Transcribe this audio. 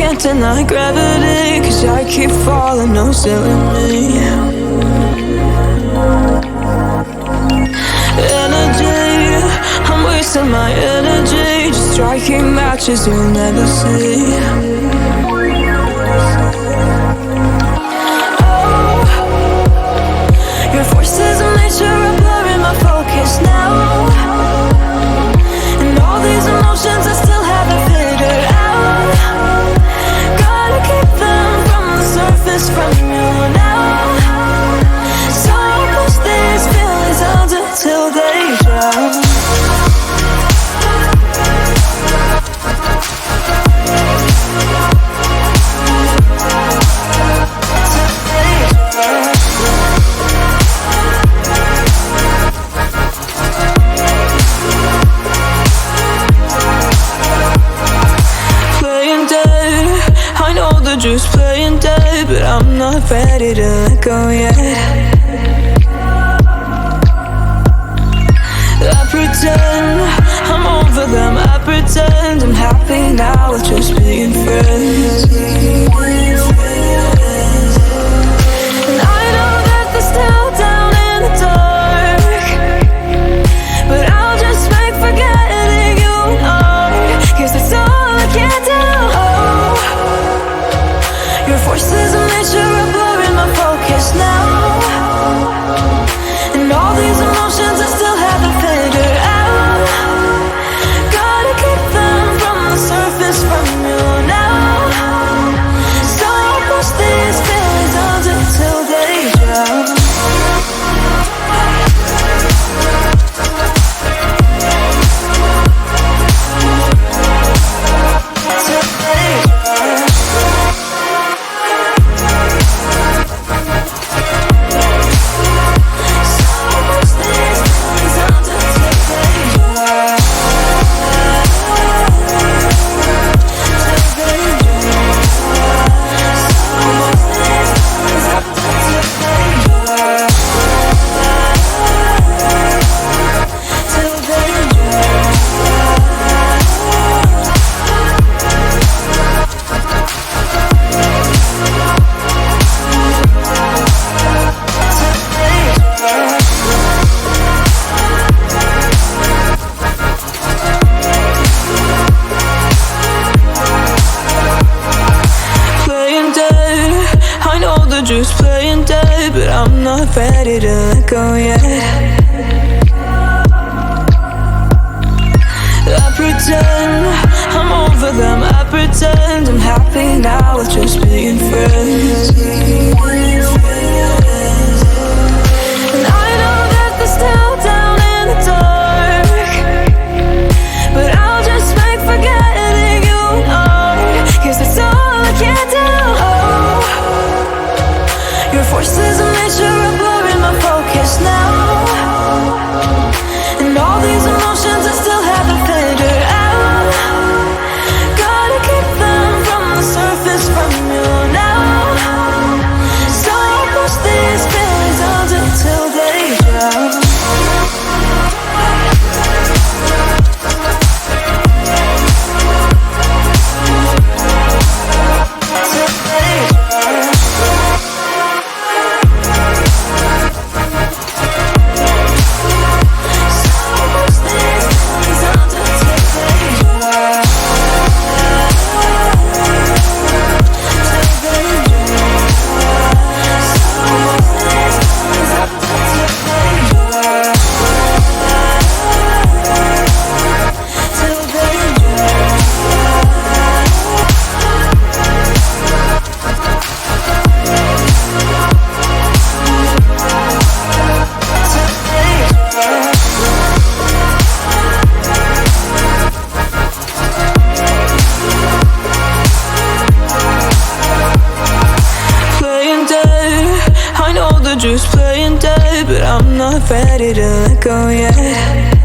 can't deny gravity, 'cause I keep falling, no silly me. Energy, I'm wasting my energy, just striking matches you'll never see. Oh, your forces of nature are blurring my focus now, and all these emotions I still haven't figured out. Gotta keep them from the surface, from you now. So I push these feelings out until they drown. Just playing dead, but I'm not ready to let go yet. I pretend I'm over them, I pretend I'm happy now with just being friends. And I know that they're still down in the dark, but I'll just make forgetting you hard, 'cause that's all I can do. Your forces of nature are blurring my focus now, and all these emotions I still haven't figured out. Gotta keep them from the surface, from you now. So I'll push these feelings out until they drown. Just playing dead, but I'm not ready to let go yet. I pretend I'm over them, I pretend I'm happy now with just being friends. And I know that they're still down in the dark, but I'll just make forgetting you hard, 'cause that's all I can do. Your forces of nature are blurring my focus now, and all these emotions I still haven't figured out. Gotta keep them from the surface, from you now. So I'll push these feelings out until they drown. Just playing dead, but I'm not ready to let go yet.